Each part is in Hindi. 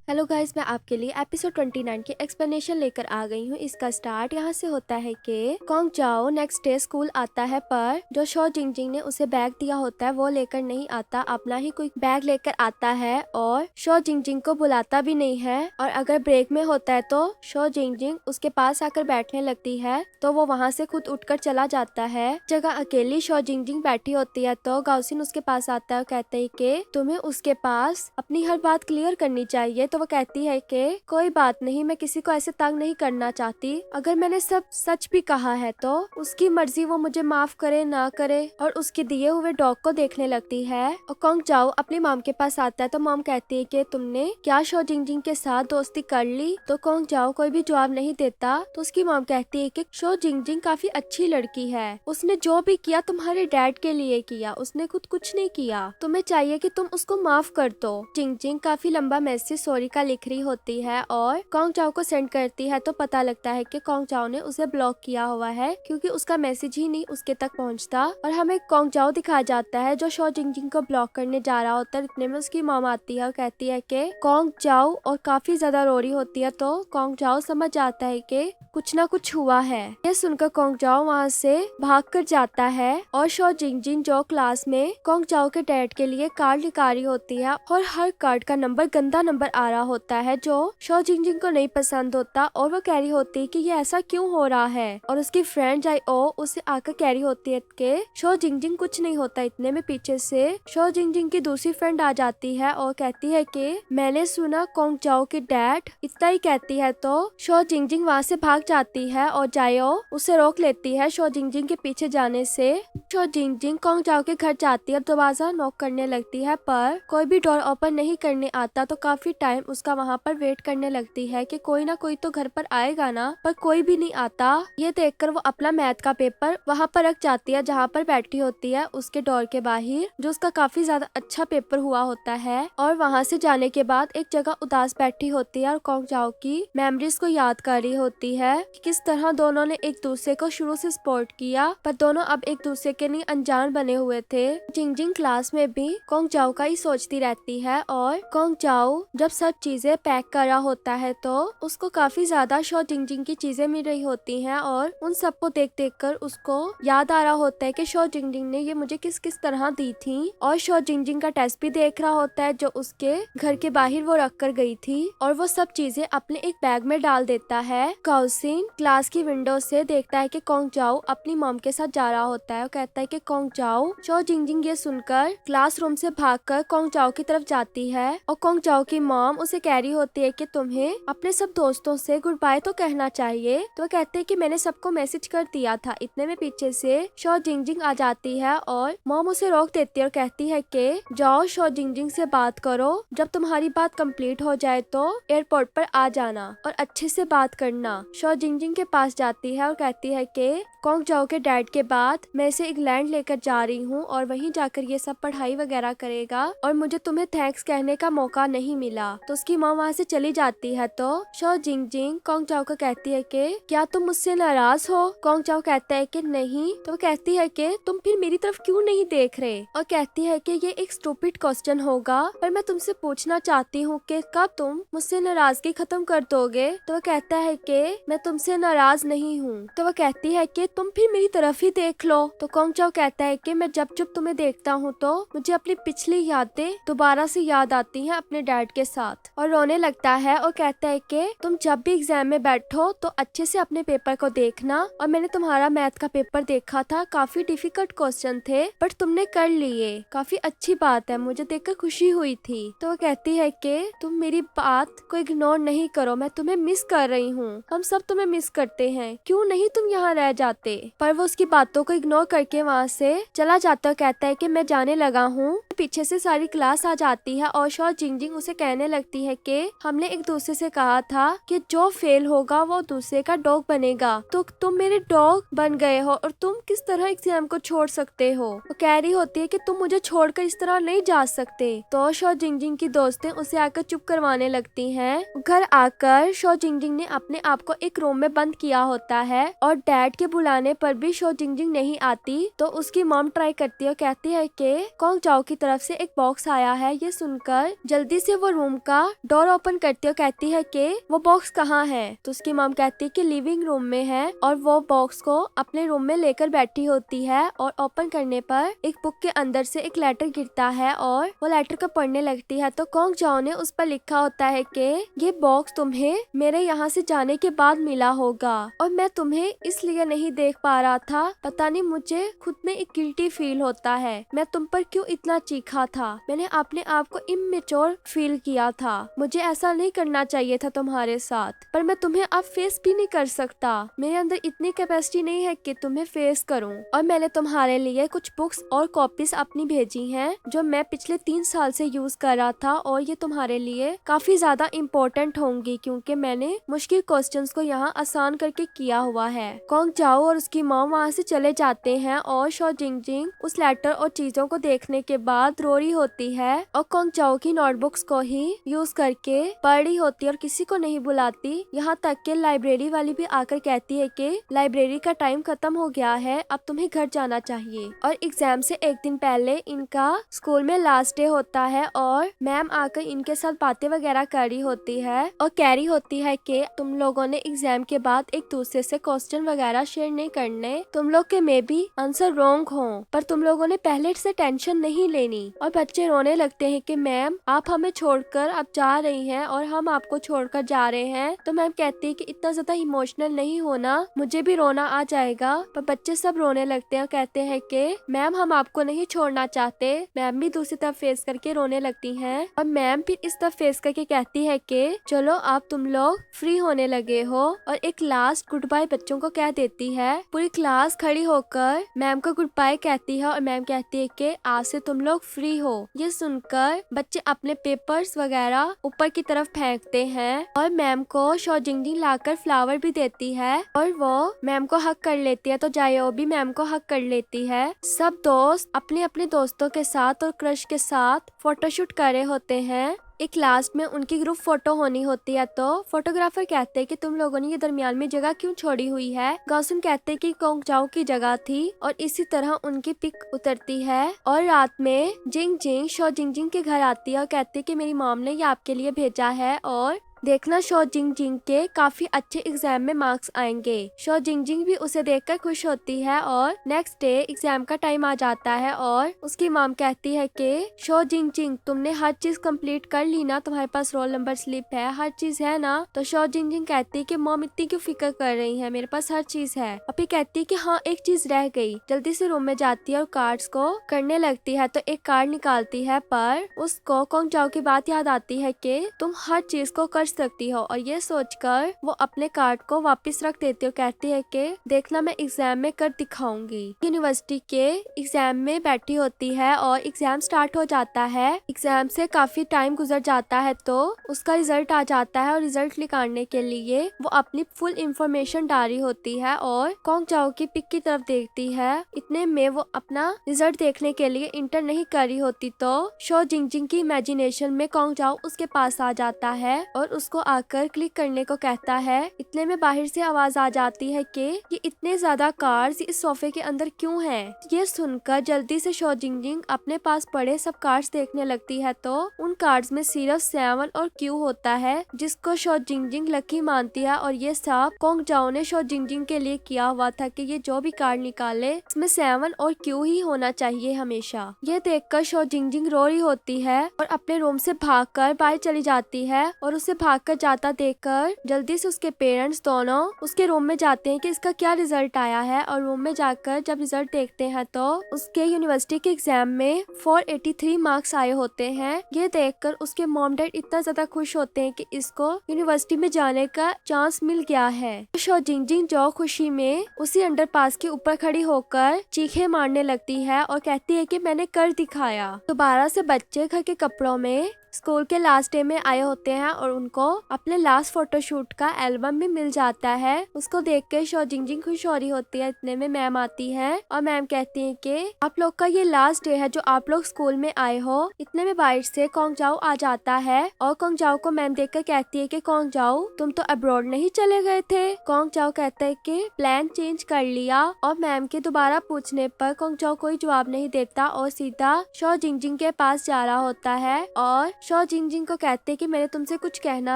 हेलो गाइस, मैं आपके लिए एपिसोड 29 की एक्सप्लेनेशन लेकर आ गई हूँ। इसका स्टार्ट यहाँ से होता है कि कॉन्ग जाओ नेक्स्ट डे स्कूल आता है, पर जो शो जिंगजिंग ने उसे बैग दिया होता है वो लेकर नहीं आता, अपना ही कोई बैग लेकर आता है और शो जिंगजिंग को बुलाता भी नहीं है। और अगर ब्रेक में होता है तो शो जिंगजिंग उसके पास आकर बैठने लगती है, तो वो वहाँ से खुद उठकर चला जाता है। जगह अकेली शो जिंगजिंग बैठी होती है तो गाउसिन उसके पास आता है और कहते हैं कि तुम्हें उसके पास अपनी हर बात क्लियर करनी चाहिए। तो वो कहती है कि कोई बात नहीं, मैं किसी को ऐसे तंग नहीं करना चाहती, अगर मैंने सब सच भी कहा है तो उसकी मर्जी, वो मुझे माफ करे ना करे। और उसके दिए हुए डॉग को देखने लगती है। और कॉन्ग जाओ अपनी मॉम के पास आता है तो मॉम कहती है कि तुमने क्या शो जिंगजिंग के साथ दोस्ती कर ली। तो कॉन्ग जाओ कोई भी जवाब नहीं देता। तो उसकी मॉम कहती है कि शो जिंगजिंग काफी अच्छी लड़की है, उसने जो भी किया तुम्हारे डैड के लिए किया, उसने खुद कुछ नहीं किया, तुम्हें चाहिए कि तुम उसको माफ कर दो। जिंगजिंग काफी लंबा मैसेज सॉरी का लिख रही होती है और कॉन्ग जाओ को सेंड करती है, तो पता लगता है कि कॉन्ग जाओ ने उसे ब्लॉक किया हुआ है क्योंकि उसका मैसेज ही नहीं उसके तक पहुंचता। और हमें कॉन्ग जाओ दिखाया जाता है जो शो जिंगजिंग को ब्लॉक करने जा रहा होता है। इतने में उसकी मॉम आती है और कहती है कि कॉन्ग जाओ, और काफी ज्यादा रो रही होती है। तो कॉन्ग जाओ समझ जाता है कि कुछ ना कुछ हुआ है। ये सुनकर कॉन्ग जाओ वहाँ से भाग कर जाता है और शो जिंगजिंग जो क्लास में कॉन्ग जाओ के डैड के लिए कार्ड लिखा रही होती है और हर कार्ड का नंबर गंदा नंबर आ रहा होता है जो शो जिंगजिंग को नहीं पसंद होता। और वो कह रही होती है कि ये ऐसा क्यों हो रहा है। और उसकी फ्रेंड जाई ओ उसे आकर कह रही होती है कि शो जिंगजिंग कुछ नहीं होता। इतने में पीछे से शो जिंगजिंग की दूसरी फ्रेंड आ जाती है और कहती है कि मैंने सुना कॉन्ग जाओ के डैड, इतना ही कहती है तो शो जिंगजिंग वहाँ से भाग जाती है और जायो उसे रोक लेती है शो जिंगजिंग के पीछे जाने से। शो जिंगजिंग कॉन्ग जाओ के घर जाती है, दरवाजा नॉक करने लगती है पर कोई भी डोर ओपन नहीं करने आता। तो काफी टाइम उसका वहाँ पर वेट करने लगती है कि कोई ना कोई तो घर पर आएगा ना, पर कोई भी नहीं आता। ये देखकर वो अपना मैथ का पेपर वहाँ पर रख जाती है जहाँ पर बैठी होती है उसके डोर के बाहर, जो उसका काफी ज्यादा अच्छा पेपर हुआ होता है। और वहाँ से जाने के बाद एक जगह उदास बैठी होती है और कॉन्ग जाओ की मेमोरीज को याद कर रही होती है कि किस तरह दोनों ने एक दूसरे को शुरू से सपोर्ट किया, पर दोनों अब एक दूसरे के लिए अनजान बने हुए थे। जिंगजिंग क्लास में भी कॉन्ग जाओ का ही सोचती रहती है और कॉन्ग जाओ जब सब चीजें पैक कर रहा होता है तो उसको काफी ज्यादा शो जिंगजिंग की चीजें मिल रही होती हैं और उन सबको देख देख कर उसको याद आ रहा होता है कि शो जिंगजिंग ने ये मुझे किस किस तरह दी थी। और शो जिंगजिंग का टेस्ट भी देख रहा होता है जो उसके घर के बाहर वो रख कर गई थी और वो सब चीजें अपने एक बैग में डाल देता है। गाउसिन क्लास की विंडो से देखता है कि कॉन्ग जाओ अपनी मॉम के साथ जा रहा होता है और कहता है कि कॉन्ग जाओ। शो जिंगजिंग ये सुनकर क्लासरूम से भागकर कॉन्ग जाओ की तरफ जाती है और कॉन्ग जाओ की मॉम उसे कह रही होती है कि तुम्हें अपने सब दोस्तों से गुड बाय तो कहना चाहिए। तो वो कहते हैं कि मैंने सबको मैसेज कर दिया था। इतने में पीछे से शो जिंगजिंग आ जाती है और मॉम उसे रोक देती है और कहती है कि जाओ शो जिंगजिंग से बात करो, जब तुम्हारी बात कंप्लीट हो जाए तो एयरपोर्ट पर आ जाना और अच्छे से बात करना। शो जिंगजिंग के पास जाती है और कहती है कि कॉन्ग जाओ के डैड के बाद मैं इसे इंग्लैंड लेकर जा रही हूँ और वहीं जाकर ये सब पढ़ाई वगैरह करेगा और मुझे तुम्हें थैंक्स कहने का मौका नहीं मिला। तो उसकी माँ वहाँ से चली जाती है। तो शो जिंगजिंग कॉन्ग जाओ को कहती है कि क्या तुम मुझसे नाराज हो। कॉन्ग जाओ कहता है कि नहीं। तो वो कहती है कि तुम फिर मेरी तरफ क्यों नहीं देख रहे, और कहती है कि ये एक स्टूपिड क्वेश्चन होगा पर मैं तुमसे पूछना चाहती हूँ कि कब तुम मुझसे नाराजगी खत्म कर दोगे। तो वो कहता है कि मैं तुमसे नाराज नहीं हूँ। तो वो कहती है कि तुम फिर मेरी तरफ ही देख लो। तो कॉन्ग जाओ कहता है कि मैं जब जब तुम्हें देखता हूँ तो मुझे अपनी पिछली यादें दोबारा से याद आती हैं अपने डैड के साथ, और रोने लगता है और कहता है कि तुम जब भी एग्जाम में बैठो तो अच्छे से अपने पेपर को देखना, और मैंने तुम्हारा मैथ का पेपर देखा था, काफी डिफिकल्ट क्वेश्चन थे बट तुमने कर लिए, काफी अच्छी बात है, मुझे देखकर खुशी हुई थी। तो वो कहती है कि तुम मेरी बात को इग्नोर नहीं करो, मैं तुम्हें मिस कर रही हूँ, हम सब तुम्हें मिस करते हैं, क्यों नहीं तुम यहाँ रह जाते। पर वो उसकी बातों को इग्नोर करके वहाँ से चला जाता है, कहता है कि मैं जाने लगा हूँ। पीछे से सारी क्लास आ जाती है और शो जिंगजिंग उसे कहने लगती है कि हमने एक दूसरे से कहा था कि जो फेल होगा वो दूसरे का डॉग बनेगा, तो तुम मेरे डॉग बन गए हो और तुम किस तरह एग्जाम को छोड़ सकते हो। वो कह रही होती है कि तुम मुझे छोड़कर इस तरह नहीं जा सकते। तो शो जिंगजिंग की दोस्तें उसे आकर चुप करवाने लगती हैं। घर आकर शो जिंगजिंग ने अपने आप को एक रूम में बंद किया होता है और डैड के बुलाने पर भी शो जिंगजिंग नहीं आती। तो उसकी मॉम ट्राई करती है, कहती है कि कॉन्ग जाओ की तरफ से एक बॉक्स आया है। ये सुनकर जल्दी से वो रूम का का डोर ओपन करती है और कहती है कि वो बॉक्स कहाँ है। तो उसकी मॉम कहती है कि लिविंग रूम में है, और वो बॉक्स को अपने रूम में लेकर बैठी होती है। और ओपन करने पर एक बुक के अंदर से एक लेटर गिरता है और वो लेटर को पढ़ने लगती है। तो कॉन्ग जाओ ने उस पर लिखा होता है कि ये बॉक्स तुम्हें मेरे यहाँ से जाने के बाद मिला होगा, और मैं तुम्हें इसलिए नहीं देख पा रहा था। पता नहीं, मुझे खुद में एक गिल्टी फील होता है। मैं तुम पर क्यों इतना चीखा था। मैंने अपने आप को इमेच्योर फील किया था। मुझे ऐसा नहीं करना चाहिए था तुम्हारे साथ, पर मैं तुम्हें अब फेस भी नहीं कर सकता। मेरे अंदर इतनी कैपेसिटी नहीं है कि तुम्हें फेस करूं। और मैंने तुम्हारे लिए कुछ बुक्स और कॉपीज अपनी भेजी हैं जो मैं पिछले 3 साल से यूज कर रहा था, और ये तुम्हारे लिए काफी ज्यादा इम्पोर्टेंट होंगी क्योंकि मैंने मुश्किल क्वेश्चंस को यहाँ आसान करके किया हुआ है। कॉन्ग जाओ और उसकी मॉम वहाँ से चले जाते हैं, और शो जिंगजिंग उस लेटर और चीजों को देखने के बाद रो रही होती है और कॉन्ग जाओ की नोटबुक्स को ही यूज करके पढ़ रही होती है और किसी को नहीं बुलाती। यहाँ तक कि लाइब्रेरी वाली भी आकर कहती है कि लाइब्रेरी का टाइम खत्म हो गया है, अब तुम्हें घर जाना चाहिए। और एग्जाम से एक दिन पहले इनका स्कूल में लास्ट डे होता है, और मैम आकर इनके साथ बातें वगैरह कर रही होती है और कह रही होती है कि तुम लोगों ने एग्जाम के बाद एक दूसरे से क्वेश्चन वगैरह शेयर नहीं करने। तुम लोग के मे बी आंसर रॉन्ग हो, पर तुम लोगों ने पहले से टेंशन नहीं लेनी। और बच्चे रोने लगते हैं कि मैम आप हमें छोड़कर अब जा रही हैं और हम आपको छोड़कर जा रहे हैं। तो मैम कहती है कि इतना ज्यादा इमोशनल नहीं होना, मुझे भी रोना आ जाएगा। पर बच्चे सब रोने लगते हैं और कहते हैं कि मैम हम आपको नहीं छोड़ना चाहते। मैम भी दूसरी तरफ फेस करके रोने लगती हैं, और मैम फिर इस तरफ फेस करके कहती है कि चलो आप तुम लोग फ्री होने लगे हो, और एक लास्ट गुड बाय बच्चों को कह देती है। पूरी क्लास खड़ी होकर मैम को गुड बाय कहती है, और मैम कहती है कि आज से तुम लोग फ्री हो। ये सुनकर बच्चे अपने पेपर्स वगैरह ऊपर की तरफ फेंकते हैं, और मैम को शो जिंगजिंग लाकर फ्लावर भी देती है, और वो मैम को हक कर लेती है। तो जायो भी मैम को हक कर लेती है। सब दोस्त अपने अपने दोस्तों के साथ और क्रश के साथ फोटोशूट कर रहे होते हैं। एक लास्ट में उनकी ग्रुप फोटो होनी होती है, तो फोटोग्राफर कहते हैं कि तुम लोगों ने ये दरमियान में जगह क्यों छोड़ी हुई है। गौसन कहते हैं कि कॉन्ग जाओ की जगह थी, और इसी तरह उनकी पिक उतरती है। और रात में जिंग जिंग शो जिंग के घर आती है और कहती है कि मेरी मॉम ने ये आपके लिए भेजा है, और देखना शो जिंग के काफी अच्छे एग्जाम में मार्क्स आएंगे। शो जिंग भी उसे देखकर खुश होती है, और नेक्स्ट डे एग्जाम का टाइम आ जाता है, और उसकी मॉम कहती है कि शो जिंग तुमने हर चीज कंप्लीट कर ली ना, तुम्हारे पास रोल नंबर स्लिप है, हर चीज है ना। तो शो जिंग कहती है कि मॉम इतनी क्यों फिक्र कर रही है, मेरे पास हर चीज है। अभी कहती है कि हाँ एक चीज रह गई। जल्दी से रूम में जाती है और कार्ड्स को करने लगती है, तो एक कार्ड निकालती है, पर उसको कॉन्ग जाओ की बात याद आती है कि तुम हर चीज को कर सकती हो। और ये सोचकर वो अपने कार्ड को वापस रख देती है और कहती है कि देखना मैं एग्जाम में कर दिखाऊंगी। यूनिवर्सिटी के एग्जाम में बैठी होती है और एग्जाम स्टार्ट हो जाता है। एग्जाम से काफी टाइम गुजर जाता है, तो उसका रिजल्ट आ जाता है, और रिजल्ट निकालने के लिए वो अपनी फुल इंफॉर्मेशन डाल रही होती है और कॉन्ग जाओ की पिक की तरफ देखती है। इतने में वो अपना रिजल्ट देखने के लिए इंटर नहीं कर रही होती, तो शो जिंग की इमेजिनेशन में कॉन्ग जाओ उसके पास आ जाता है और उसको आकर क्लिक करने को कहता है। इतने में बाहर से आवाज आ जाती है कि ये इतने ज्यादा कार्ड्स इस सोफे के अंदर क्यों हैं। ये सुनकर जल्दी से शो जिंग अपने पास पड़े सब कार्ड्स देखने लगती है, तो उन कार्ड्स में सिर्फ 7 और Q होता है, जिसको शो जिंग लकी मानती है। और ये सब कॉन्ग जाओ ने शो जिंग के लिए किया हुआ था कि ये जो भी कार्ड निकाले इसमें 7 और Q ही होना चाहिए हमेशा। ये देखकर शो जिंग रो रही होती है और अपने रूम से भागकर बाहर चली जाती है, और उसे भागकर जाता देखकर जल्दी से उसके पेरेंट्स दोनों उसके रूम में जाते हैं कि इसका क्या रिजल्ट आया है। और रूम में जाकर जब रिजल्ट देखते हैं तो उसके यूनिवर्सिटी के एग्जाम में 483 मार्क्स आए होते हैं। ये देखकर उसके मॉम डैड इतना ज्यादा खुश होते हैं कि इसको यूनिवर्सिटी में जाने का चांस मिल गया है। शो जिंग जो खुशी में उसी अंडरपास के ऊपर खड़ी होकर चीखे मारने लगती है और कहती है कि मैंने कर दिखाया। दोबारा से बच्चे घर के कपड़ों में स्कूल के लास्ट डे में आए होते हैं और उनको अपने लास्ट फोटोशूट का एल्बम भी मिल जाता है। उसको देख के शो जिंग खुश हो रही होती है। इतने में मैम आती है और मैम कहती है कि आप लोग का ये लास्ट डे है जो आप लोग स्कूल में आए हो। इतने में बाहर से कॉन्ग जाओ आ जाता है और कॉन्ग जाओ को मैम देखकर कहती है कि कॉन्ग जाओ तुम तो अब्रॉड नहीं चले गए थे। कॉन्ग जाओ कहता है कि प्लान चेंज कर लिया, और मैम के दोबारा पूछने पर कॉन्ग जाओ कोई जवाब नहीं देता और सीधा शो जिंग के पास जा रहा होता है। और शो जिंगजिंग को कहते कि मैंने तुमसे कुछ कहना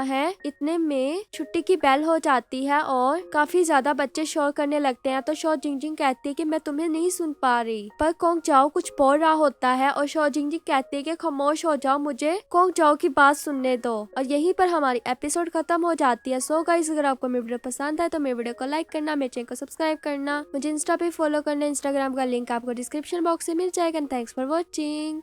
है। इतने में छुट्टी की बेल हो जाती है और काफी ज्यादा बच्चे शोर करने लगते हैं। तो शो जिंगजिंग कहती है कि मैं तुम्हें नहीं सुन पा रही, पर कोंग जाओ कुछ बोल रहा होता है और शो जिंगजिंग कहती है कि खामोश हो जाओ, मुझे कोंग जाओ की बात सुनने दो। और यहीं पर हमारी एपिसोड खत्म हो जाती है। सो गाइस, अगर आपको मेरी वीडियो पसंद आए तो मेरे वीडियो को लाइक करना, मेरे चैनल को सब्सक्राइब करना, मुझे इंस्टा पे फॉलो करना। इंस्टाग्राम का लिंक आपको डिस्क्रिप्शन बॉक्स में मिल जाएगा। Thanks for watching.